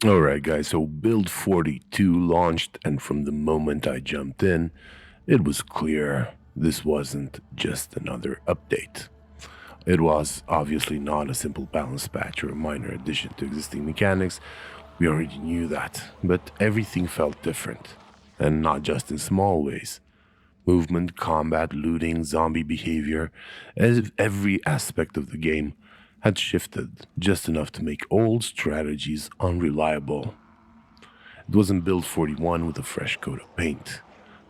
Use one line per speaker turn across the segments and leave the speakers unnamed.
Alright, guys, so Build 42 launched, and from the moment I jumped in, it was clear this wasn't just another update. It was obviously not a simple balance patch or a minor addition to existing mechanics. We already knew that, but everything felt different, and not just in small ways. Movement, combat, looting, zombie behavior, as if every aspect of the game had shifted just enough to make old strategies unreliable. It wasn't Build 41 with a fresh coat of paint.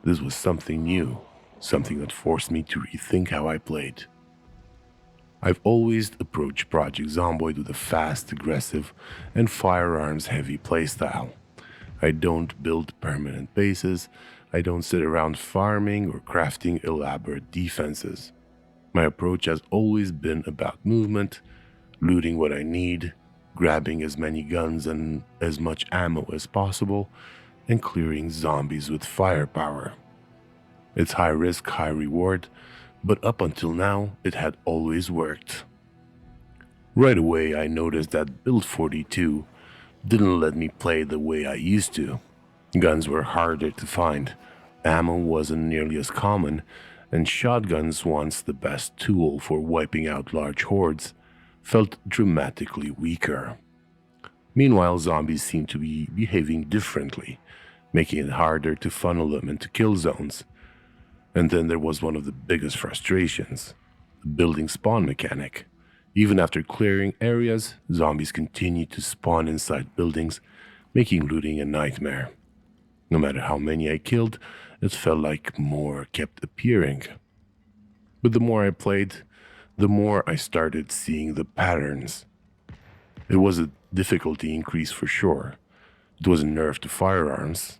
This was something new, something that forced me to rethink how I played. I've always approached Project Zomboid with a fast, aggressive, and firearms heavy playstyle. I don't build permanent bases, I don't sit around farming or crafting elaborate defenses. My approach has always been about movement, looting what I need, grabbing as many guns and as much ammo as possible, and clearing zombies with firepower. It's high risk, high reward, but up until now, it had always worked. Right away, I noticed that Build 42 didn't let me play the way I used to. Guns were harder to find, ammo wasn't nearly as common, and shotguns, once the best tool for wiping out large hordes, felt dramatically weaker. Meanwhile, zombies seemed to be behaving differently, making it harder to funnel them into kill zones. And then there was one of the biggest frustrations, the building spawn mechanic. Even after clearing areas, zombies continued to spawn inside buildings, making looting a nightmare. No matter how many I killed, it felt like more kept appearing. But the more I played, the more I started seeing the patterns. It was a difficulty increase for sure. It was a nerf to firearms,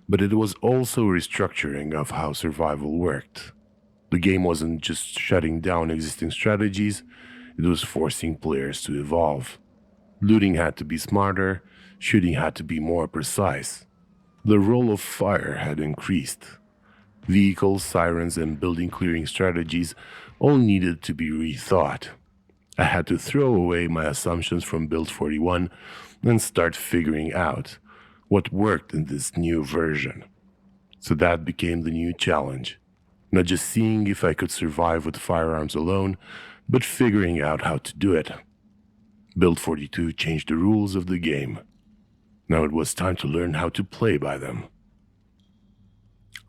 but it was also a restructuring of how survival worked. The game wasn't just shutting down existing strategies, it was forcing players to evolve. Looting had to be smarter, shooting had to be more precise. The role of fire had increased. Vehicles, sirens, and building clearing strategies all needed to be rethought. I had to throw away my assumptions from Build 41 and start figuring out what worked in this new version. So that became the new challenge. Not just seeing if I could survive with firearms alone, but figuring out how to do it. Build 42 changed the rules of the game. Now it was time to learn how to play by them.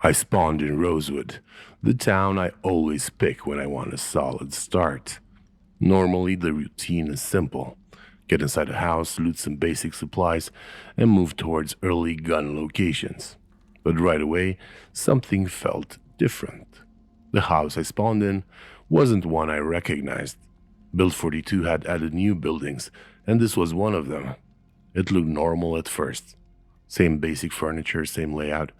I spawned in Rosewood, the town I always pick when I want a solid start. Normally, the routine is simple: get inside a house, loot some basic supplies, and move towards early gun locations. But right away, something felt different. The house I spawned in wasn't one I recognized. Build 42 had added new buildings, and this was one of them. It looked normal at first. Same basic furniture, same layout.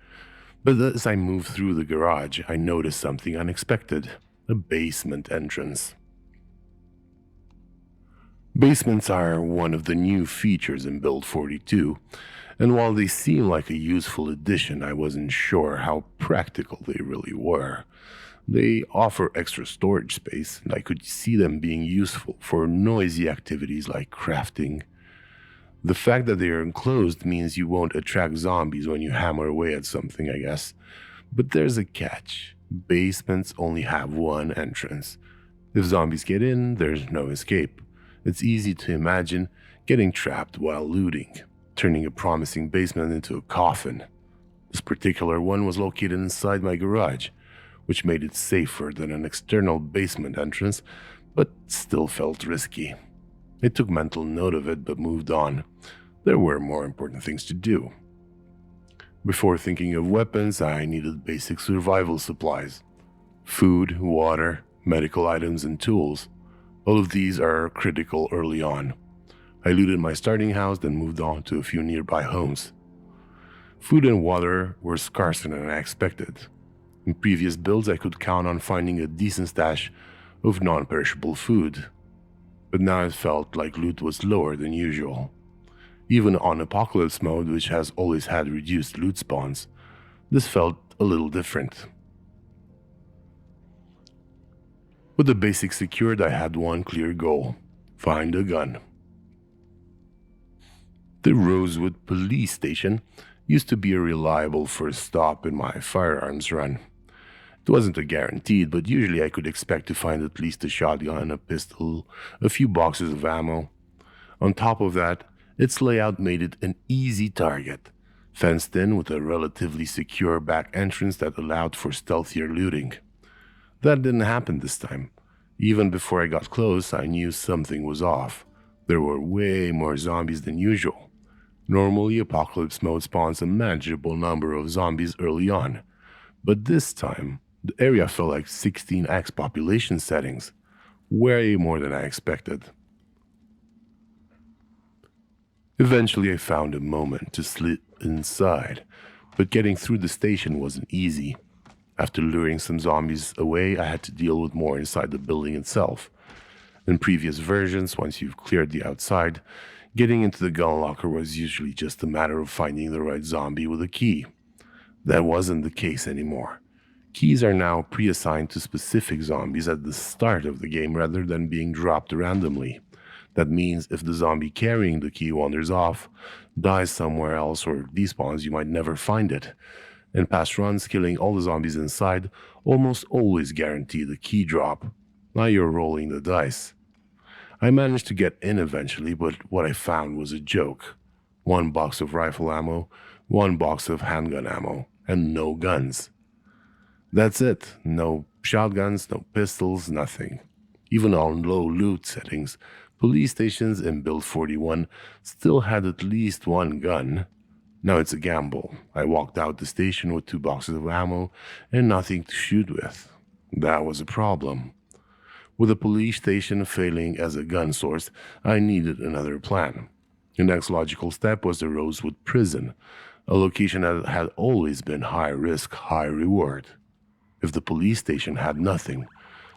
But as I moved through the garage, I noticed something unexpected: a basement entrance. Basements are one of the new features in Build 42, and while they seem like a useful addition, I wasn't sure how practical they really were. They offer extra storage space, and I could see them being useful for noisy activities like crafting. The fact that they are enclosed means you won't attract zombies when you hammer away at something, I guess. But there's a catch. Basements only have one entrance. If zombies get in, there's no escape. It's easy to imagine getting trapped while looting, turning a promising basement into a coffin. This particular one was located inside my garage, which made it safer than an external basement entrance, but still felt risky. I took mental note of it but moved on. There were more important things to do. Before thinking of weapons, I needed basic survival supplies: food, water, medical items, and tools. All of these are critical early on. I looted my starting house, then moved on to a few nearby homes. Food and water were scarcer than I expected. In previous builds, I could count on finding a decent stash of non-perishable food, but now it felt like loot was lower than usual. Even on Apocalypse mode, which has always had reduced loot spawns, this felt a little different. With the basics secured, I had one clear goal: find a gun. The Rosewood Police Station used to be a reliable first stop in my firearms run. It wasn't a guaranteed, but usually I could expect to find at least a shotgun, a pistol, a few boxes of ammo. On top of that, its layout made it an easy target, fenced in with a relatively secure back entrance that allowed for stealthier looting. That didn't happen this time. Even before I got close, I knew something was off. There were way more zombies than usual. Normally, Apocalypse Mode spawns a manageable number of zombies early on, but this time, the area felt like 16x population settings, way more than I expected. Eventually, I found a moment to slip inside, but getting through the station wasn't easy. After luring some zombies away, I had to deal with more inside the building itself. In previous versions, once you've cleared the outside, getting into the gun locker was usually just a matter of finding the right zombie with a key. That wasn't the case anymore. Keys are now pre-assigned to specific zombies at the start of the game rather than being dropped randomly. That means if the zombie carrying the key wanders off, dies somewhere else, or despawns, you might never find it. In past runs, killing all the zombies inside almost always guaranteed the key drop. Now you're rolling the dice. I managed to get in eventually, but what I found was a joke. One box of rifle ammo, one box of handgun ammo, and no guns. That's it. No shotguns, no pistols, nothing. Even on low loot settings, police stations in Build 41 still had at least one gun. Now it's a gamble. I walked out the station with 2 boxes of ammo and nothing to shoot with. That was a problem. With the police station failing as a gun source, I needed another plan. The next logical step was the Rosewood Prison, a location that had always been high risk, high reward. If the police station had nothing,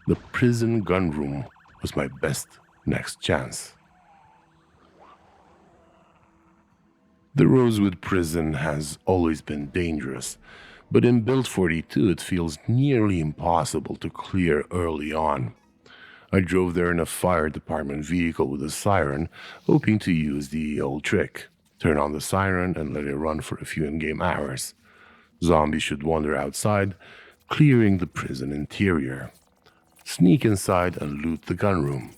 the prison gun room was my best next chance. The Rosewood Prison has always been dangerous, but in Build 42 it feels nearly impossible to clear early on. I drove there in a fire department vehicle with a siren, hoping to use the old trick. Turn on the siren and let it run for a few in-game hours. Zombies should wander outside, clearing the prison interior. Sneak inside and loot the gun room.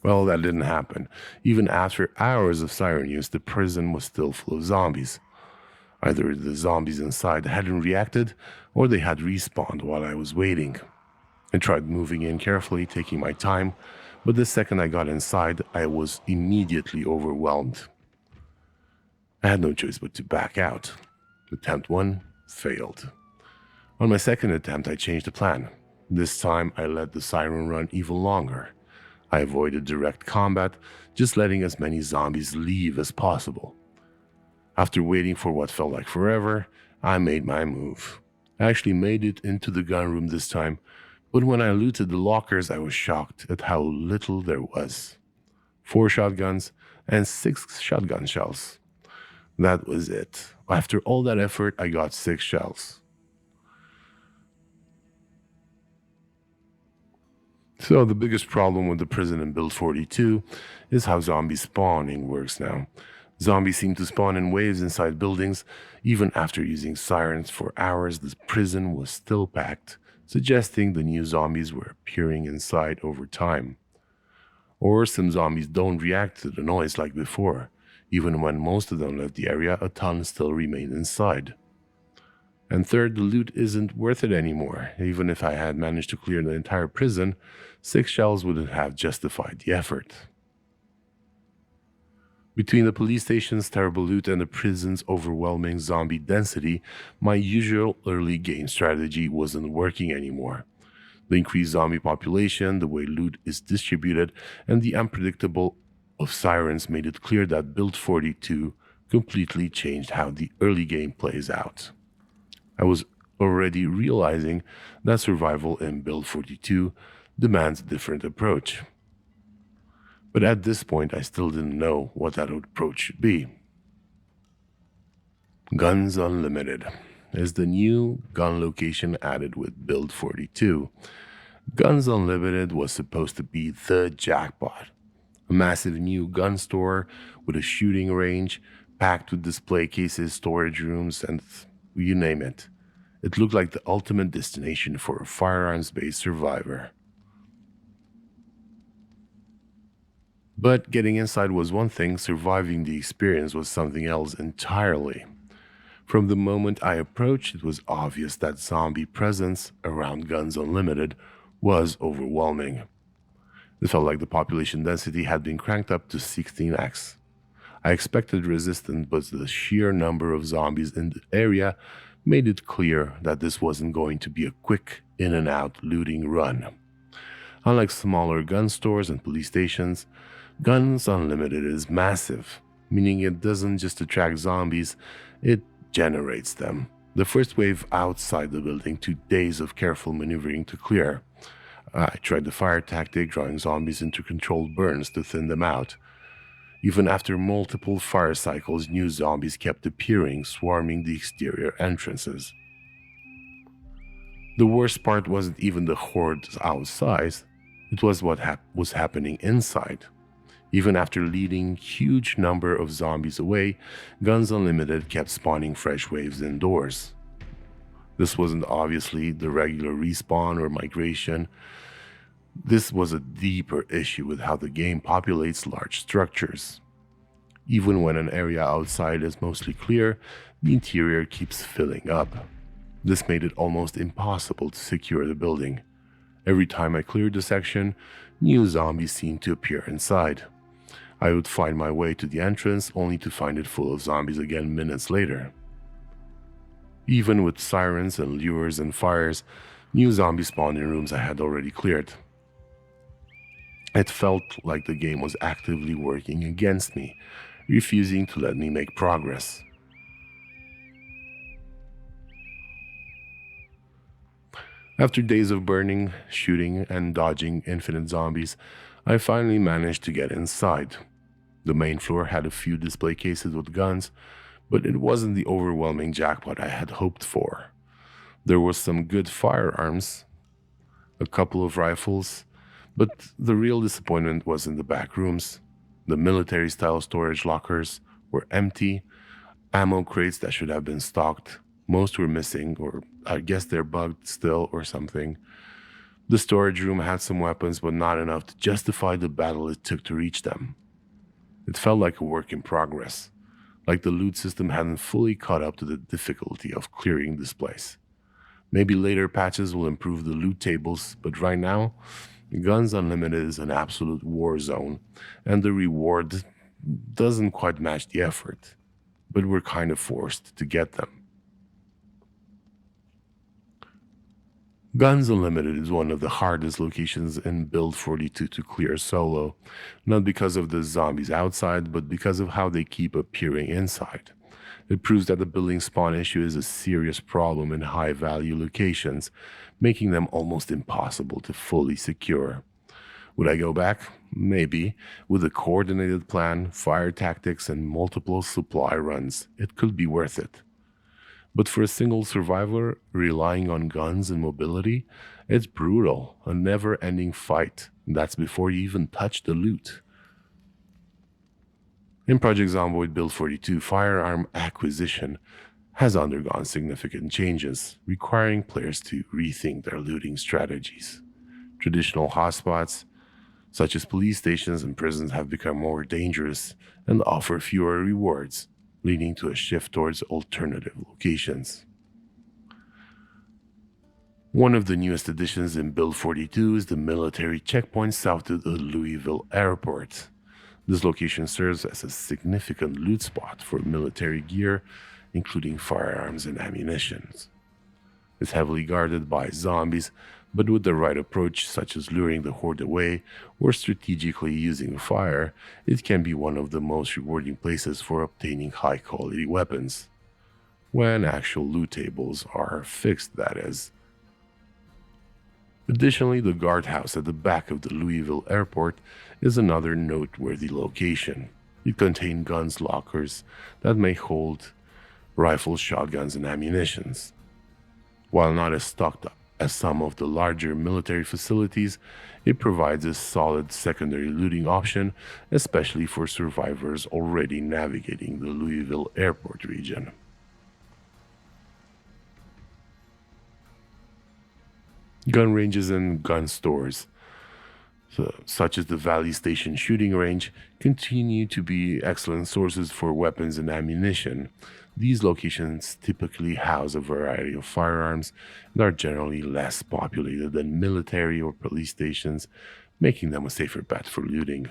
Well, that didn't happen. Even after hours of siren use, the prison was still full of zombies. Either the zombies inside hadn't reacted, or they had respawned while I was waiting. I tried moving in carefully, taking my time, but the second I got inside, I was immediately overwhelmed. I had no choice but to back out. Attempt 1 failed. On my second attempt, I changed the plan. This time, I let the siren run even longer. I avoided direct combat, just letting as many zombies leave as possible. After waiting for what felt like forever, I made my move. I actually made it into the gun room this time, but when I looted the lockers, I was shocked at how little there was. 4 shotguns and 6 shotgun shells. That was it. After all that effort, I got 6 shells. So the biggest problem with the prison in Build 42 is how zombie spawning works now. Zombies seem to spawn in waves inside buildings. Even after using sirens for hours, the prison was still packed, suggesting the new zombies were appearing inside over time. Or some zombies don't react to the noise like before. Even when most of them left the area, a ton still remain inside. And third, the loot isn't worth it anymore. Even if I had managed to clear the entire prison, 6 shells wouldn't have justified the effort. Between the police station's terrible loot and the prison's overwhelming zombie density, my usual early game strategy wasn't working anymore. The increased zombie population, the way loot is distributed, and the unpredictable of sirens made it clear that Build 42 completely changed how the early game plays out. I was already realizing that survival in Build 42 demands a different approach. But at this point, I still didn't know what that approach should be. Guns Unlimited is the new gun location added with Build 42. Guns Unlimited was supposed to be the jackpot. A massive new gun store with a shooting range, packed with display cases, storage rooms, and you name it. It looked like the ultimate destination for a firearms based survivor. But getting inside was one thing, surviving the experience was something else entirely. From the moment I approached, it was obvious that zombie presence around Guns Unlimited was overwhelming. It felt like the population density had been cranked up to 16x. I expected resistance, but the sheer number of zombies in the area made it clear that this wasn't going to be a quick in and out looting run. Unlike smaller gun stores and police stations, Guns Unlimited is massive, meaning it doesn't just attract zombies, it generates them. The first wave outside the building took days of careful maneuvering to clear. I tried the fire tactic, drawing zombies into controlled burns to thin them out. Even after multiple fire cycles, new zombies kept appearing, swarming the exterior entrances. The worst part wasn't even the hordes outside, it was what was happening inside. Even after leading huge number of zombies away, Guns Unlimited kept spawning fresh waves indoors. This wasn't obviously the regular respawn or migration. This was a deeper issue with how the game populates large structures. Even when an area outside is mostly clear, the interior keeps filling up. This made it almost impossible to secure the building. Every time I cleared the section, new zombies seemed to appear inside. I would find my way to the entrance only to find it full of zombies again minutes later. Even with sirens and lures and fires, new zombies spawned in rooms I had already cleared. It felt like the game was actively working against me, refusing to let me make progress. After days of burning, shooting, and dodging infinite zombies, I finally managed to get inside. The main floor had a few display cases with guns, but it wasn't the overwhelming jackpot I had hoped for. There was some good firearms, a couple of rifles, but the real disappointment was in the back rooms. The military-style storage lockers were empty, ammo crates that should have been stocked. Most were missing, or I guess they're bugged still or something. The storage room had some weapons, but not enough to justify the battle it took to reach them. It felt like a work in progress, like the loot system hadn't fully caught up to the difficulty of clearing this place. Maybe later patches will improve the loot tables, but right now, Guns Unlimited is an absolute war zone, and the reward doesn't quite match the effort, but we're kind of forced to get them. Guns Unlimited is one of the hardest locations in Build 42 to clear solo, not because of the zombies outside, but because of how they keep appearing inside. It proves that the building spawn issue is a serious problem in high-value locations, making them almost impossible to fully secure. Would I go back? Maybe. With a coordinated plan, fire tactics, and multiple supply runs, it could be worth it. But for a single survivor relying on guns and mobility, it's brutal, a never-ending fight. That's before you even touch the loot. In Project Zomboid Build 42, firearm acquisition has undergone significant changes, requiring players to rethink their looting strategies. Traditional hotspots, such as police stations and prisons, have become more dangerous and offer fewer rewards, leading to a shift towards alternative locations. One of the newest additions in Build 42 is the military checkpoint south of the Louisville Airport. This location serves as a significant loot spot for military gear, including firearms and ammunition. It's heavily guarded by zombies, but with the right approach, such as luring the horde away or strategically using fire, it can be one of the most rewarding places for obtaining high-quality weapons. When actual loot tables are fixed, that is. Additionally, the guardhouse at the back of the Louisville Airport is another noteworthy location. It contains guns lockers that may hold rifles, shotguns, and ammunition. While not as stocked up as some of the larger military facilities, it provides a solid secondary looting option, especially for survivors already navigating the Louisville airport region. Gun ranges and gun stores, such as the Valley Station shooting range, continue to be excellent sources for weapons and ammunition. These locations typically house a variety of firearms and are generally less populated than military or police stations, making them a safer bet for looting.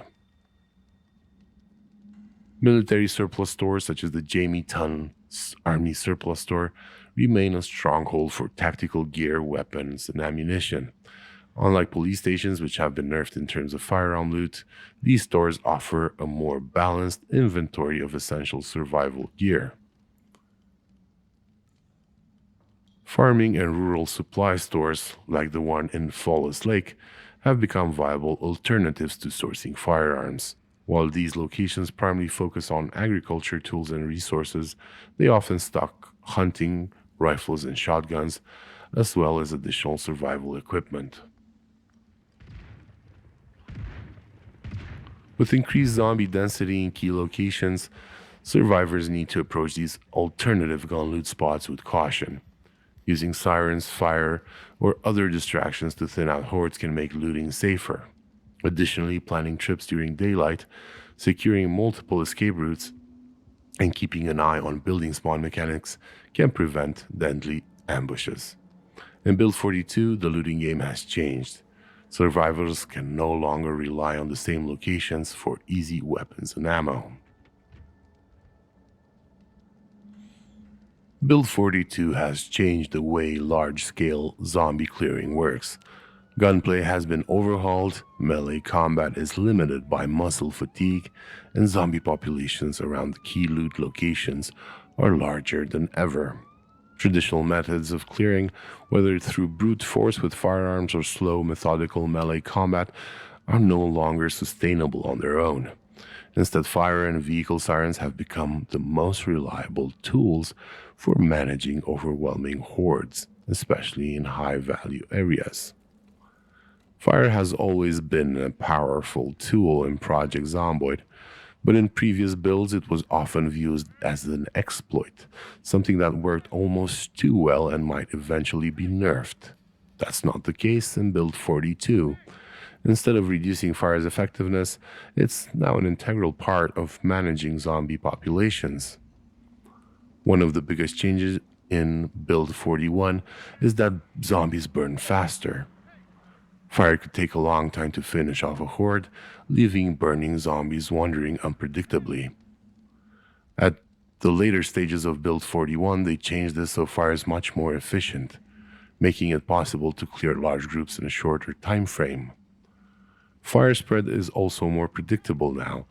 Military surplus stores such as the Jamie Tunn Army Surplus Store remain a stronghold for tactical gear, weapons, and ammunition. Unlike police stations, which have been nerfed in terms of firearm loot, these stores offer a more balanced inventory of essential survival gear. Farming and rural supply stores, like the one in Falls Lake, have become viable alternatives to sourcing firearms. While these locations primarily focus on agriculture tools and resources, they often stock hunting, rifles, and shotguns, as well as additional survival equipment. With increased zombie density in key locations, survivors need to approach these alternative gun loot spots with caution. Using sirens, fire, or other distractions to thin out hordes can make looting safer. Additionally, planning trips during daylight, securing multiple escape routes, and keeping an eye on building spawn mechanics can prevent deadly ambushes. In Build 42, the looting game has changed. Survivors can no longer rely on the same locations for easy weapons and ammo. Build 42 has changed the way large-scale zombie clearing works. Gunplay has been overhauled, melee combat is limited by muscle fatigue, and zombie populations around the key loot locations are larger than ever. Traditional methods of clearing, whether through brute force with firearms or slow, methodical melee combat, are no longer sustainable on their own. Instead, fire and vehicle sirens have become the most reliable tools for managing overwhelming hordes, especially in high-value areas. Fire has always been a powerful tool in Project Zomboid, but in previous builds it was often viewed as an exploit, something that worked almost too well and might eventually be nerfed. That's not the case in Build 42. Instead of reducing fire's effectiveness, it's now an integral part of managing zombie populations. One of the biggest changes in Build 41 is that zombies burn faster. Fire could take a long time to finish off a horde, leaving burning zombies wandering unpredictably. At the later stages of Build 41, they changed this so fire is much more efficient, making it possible to clear large groups in a shorter time frame. Fire spread is also more predictable now,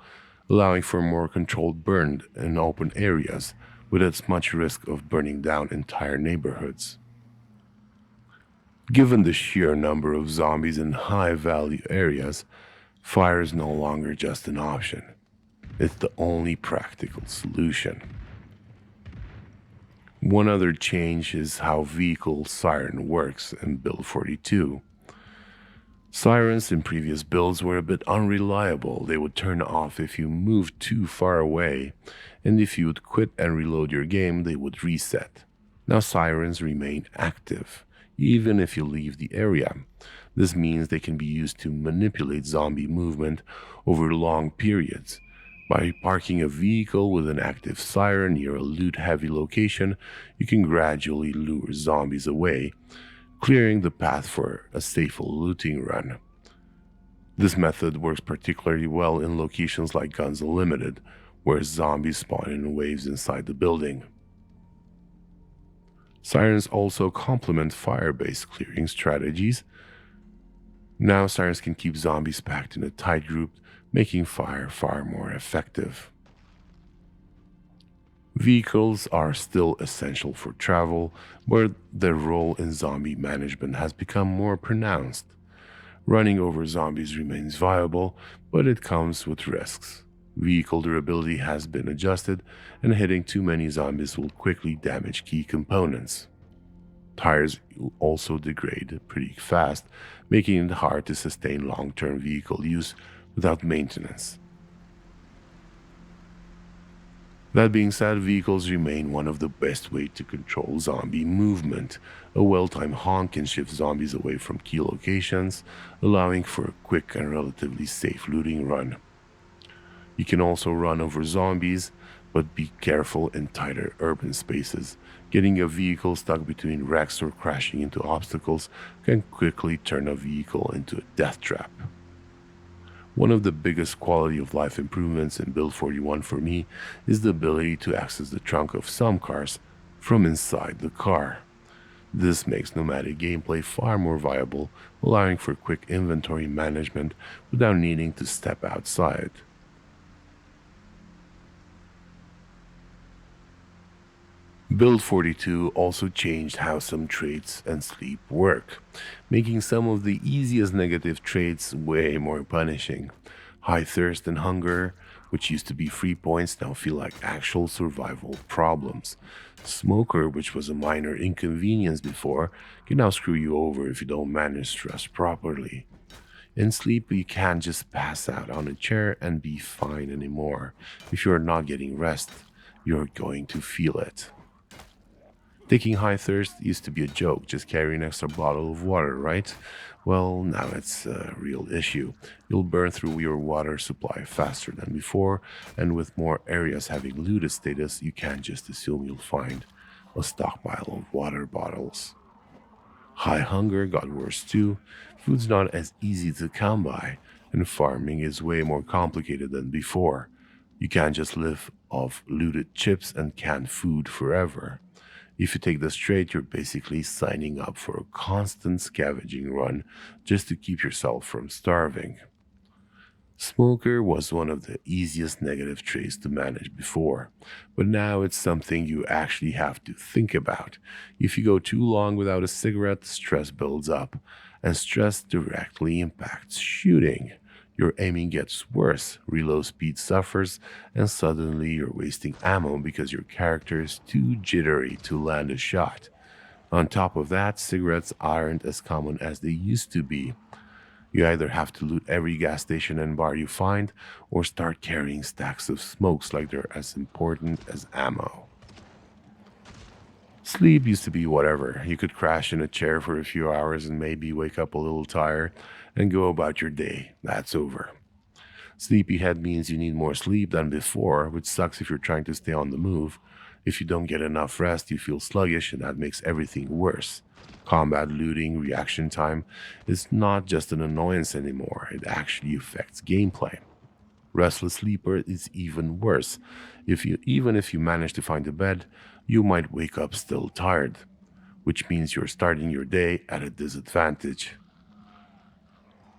allowing for more controlled burn in open areas, with as much risk of burning down entire neighborhoods. Given the sheer number of zombies in high-value areas, fire is no longer just an option. It's the only practical solution. One other change is how vehicle siren works in Build 42. Sirens in previous builds were a bit unreliable. They would turn off if you moved too far away, and if you would quit and reload your game, they would reset. Now sirens remain active, even if you leave the area. This means they can be used to manipulate zombie movement over long periods. By parking a vehicle with an active siren near a loot-heavy location, you can gradually lure zombies away, clearing the path for a safer looting run. This method works particularly well in locations like Guns Unlimited, where zombies spawn in waves inside the building. Sirens also complement fire-based clearing strategies. Now sirens can keep zombies packed in a tight group, making fire far more effective. Vehicles are still essential for travel, where their role in zombie management has become more pronounced. Running over zombies remains viable, but it comes with risks. Vehicle durability has been adjusted, and hitting too many zombies will quickly damage key components. Tires also degrade pretty fast, making it hard to sustain long term vehicle use without maintenance. That being said, vehicles remain one of the best ways to control zombie movement. A well timed honk can shift zombies away from key locations, allowing for a quick and relatively safe looting run. You can also run over zombies, but be careful in tighter urban spaces. Getting a vehicle stuck between wrecks or crashing into obstacles can quickly turn a vehicle into a death trap. One of the biggest quality of life improvements in Build 41 for me is the ability to access the trunk of some cars from inside the car. This makes nomadic gameplay far more viable, allowing for quick inventory management without needing to step outside. Build 42 also changed how some traits and sleep work, making some of the easiest negative traits way more punishing. High thirst and hunger, which used to be free points, now feel like actual survival problems. Smoker, which was a minor inconvenience before, can now screw you over if you don't manage stress properly. In sleep, you can't just pass out on a chair and be fine anymore. If you're not getting rest, you're going to feel it. Taking high thirst used to be a joke, just carry an extra bottle of water, right? Well, now it's a real issue. You'll burn through your water supply faster than before, and with more areas having looted status, you can't just assume you'll find a stockpile of water bottles. High hunger got worse too. Food's not as easy to come by, and farming is way more complicated than before. You can't just live off looted chips and canned food forever. If you take this straight, you're basically signing up for a constant scavenging run just to keep yourself from starving. Smoker was one of the easiest negative traits to manage before, but now it's something you actually have to think about. If you go too long without a cigarette, stress builds up, and stress directly impacts shooting. Your aiming gets worse, reload speed suffers, and suddenly you're wasting ammo because your character is too jittery to land a shot. On top of that, cigarettes aren't as common as they used to be. You either have to loot every gas station and bar you find, or start carrying stacks of smokes like they're as important as ammo. Sleep used to be whatever. You could crash in a chair for a few hours and maybe wake up a little tired and go about your day. That's over. Sleepyhead means you need more sleep than before, which sucks if you're trying to stay on the move. If you don't get enough rest, you feel sluggish, and that makes everything worse. Combat looting reaction time is not just an annoyance anymore, it actually affects gameplay. Restless sleeper is even worse. Even if you manage to find a bed, you might wake up still tired, which means you're starting your day at a disadvantage.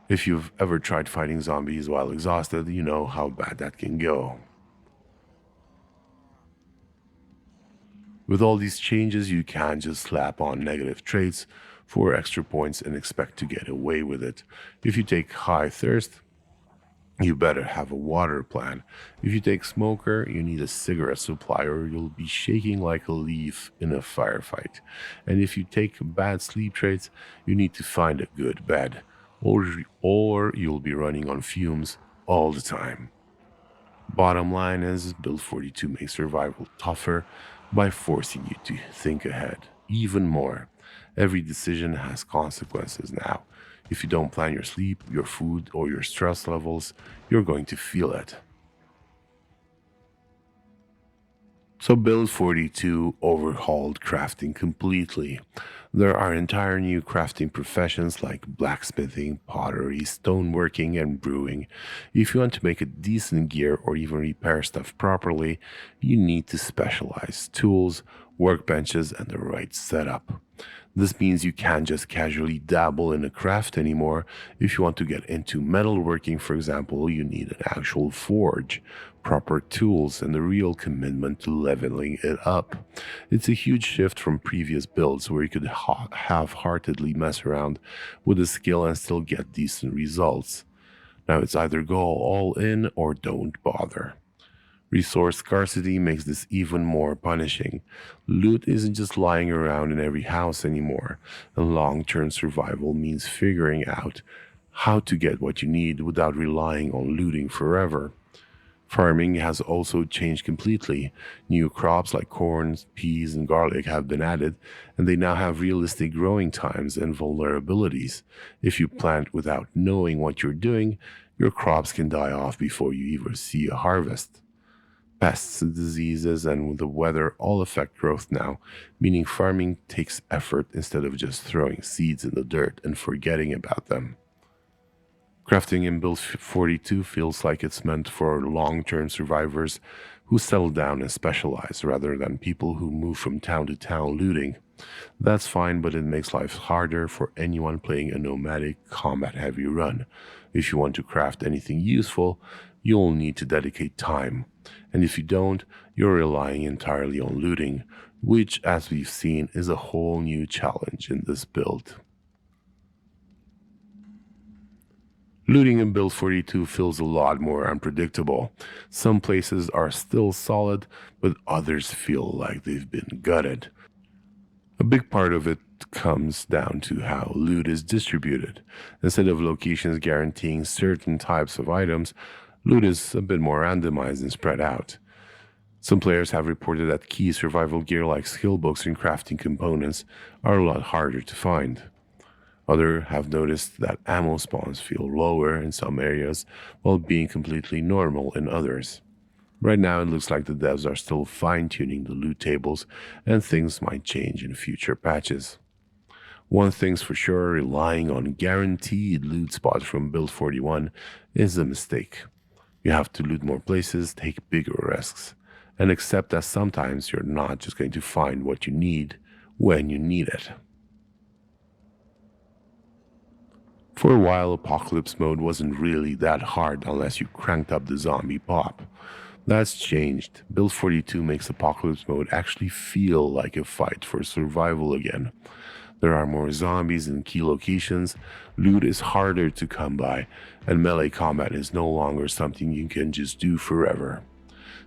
If you've ever tried fighting zombies while exhausted, you know how bad that can go. With all these changes, you can't just slap on negative traits for extra points and expect to get away with it. If you take high thirst, you better have a water plan. If you take smoker, you need a cigarette supply or you'll be shaking like a leaf in a firefight. And if you take bad sleep traits, you need to find a good bed, or you'll be running on fumes all the time. Bottom line is, Build 42 makes survival tougher by forcing you to think ahead even more. Every decision has consequences now. If you don't plan your sleep, your food, or your stress levels, you're going to feel it. So Build 42 overhauled crafting completely. There are entire new crafting professions like blacksmithing, pottery, stoneworking, and brewing. If you want to make a decent gear or even repair stuff properly, you need to specialize tools, workbenches, and the right setup. This means you can't just casually dabble in a craft anymore. If you want to get into metalworking, for example, you need an actual forge, proper tools, and a real commitment to leveling it up. It's a huge shift from previous builds where you could half-heartedly mess around with a skill and still get decent results. Now it's either go all in or don't bother. Resource scarcity makes this even more punishing. Loot isn't just lying around in every house anymore, and long term survival means figuring out how to get what you need without relying on looting forever. Farming has also changed completely. New crops like corn, peas, and garlic have been added, and they now have realistic growing times and vulnerabilities. If you plant without knowing what you're doing, your crops can die off before you even see a harvest. Pests, diseases, and the weather all affect growth now, meaning farming takes effort instead of just throwing seeds in the dirt and forgetting about them. Crafting in Build 42 feels like it's meant for long term survivors who settle down and specialize rather than people who move from town to town looting. That's fine, but it makes life harder for anyone playing a nomadic, combat heavy run. If you want to craft anything useful, you'll need to dedicate time. And if you don't, you're relying entirely on looting, which, as we've seen, is a whole new challenge in this build. Looting in Build 42 feels a lot more unpredictable. Some places are still solid, but others feel like they've been gutted. A big part of it comes down to how loot is distributed. Instead of locations guaranteeing certain types of items, loot is a bit more randomized and spread out. Some players have reported that key survival gear like skill books and crafting components are a lot harder to find. Others have noticed that ammo spawns feel lower in some areas while being completely normal in others. Right now, it looks like the devs are still fine-tuning the loot tables, and things might change in future patches. One thing's for sure, relying on guaranteed loot spots from Build 41 is a mistake. You have to loot more places, take bigger risks, and accept that sometimes you're not just going to find what you need when you need it. For a while, Apocalypse mode wasn't really that hard unless you cranked up the zombie pop. That's changed. Build 42 makes Apocalypse mode actually feel like a fight for survival again. There are more zombies in key locations, loot is harder to come by, and melee combat is no longer something you can just do forever.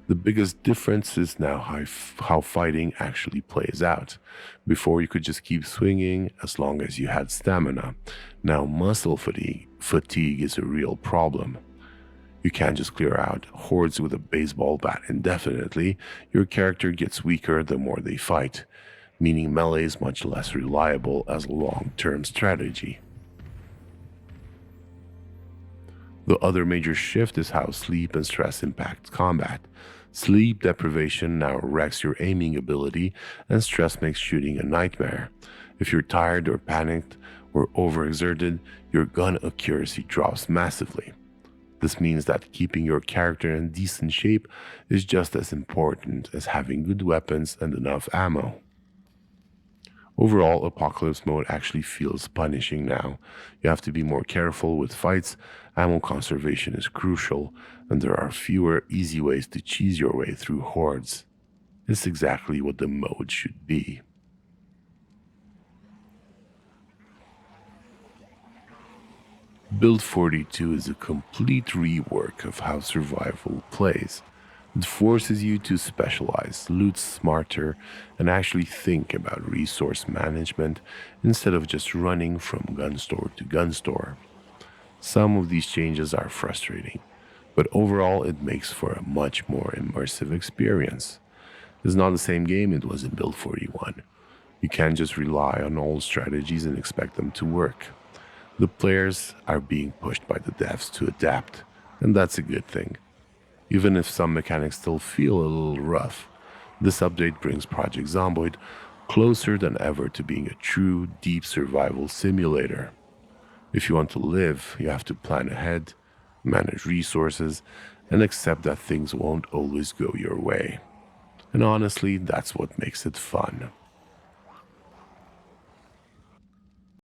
The biggest difference is now how fighting actually plays out. Before you could just keep swinging as long as you had stamina. Now muscle fatigue is a real problem. You can't just clear out hordes with a baseball bat indefinitely. Your character gets weaker the more they fight, meaning melee is much less reliable as a long-term strategy. The other major shift is how sleep and stress impact combat. Sleep deprivation now wrecks your aiming ability, and stress makes shooting a nightmare. If you're tired or panicked or overexerted, your gun accuracy drops massively. This means that keeping your character in decent shape is just as important as having good weapons and enough ammo. Overall, Apocalypse mode actually feels punishing now. You have to be more careful with fights, ammo conservation is crucial, and there are fewer easy ways to cheese your way through hordes. It's exactly what the mode should be. Build 42 is a complete rework of how survival plays. It forces you to specialize, loot smarter, and actually think about resource management instead of just running from gun store to gun store. Some of these changes are frustrating, but overall it makes for a much more immersive experience. It's not the same game it was in Build 41. You can't just rely on old strategies and expect them to work. The players are being pushed by the devs to adapt, and that's a good thing. Even if some mechanics still feel a little rough, this update brings Project Zomboid closer than ever to being a true deep survival simulator. If you want to live, you have to plan ahead, manage resources, and accept that things won't always go your way. And honestly, that's what makes it fun.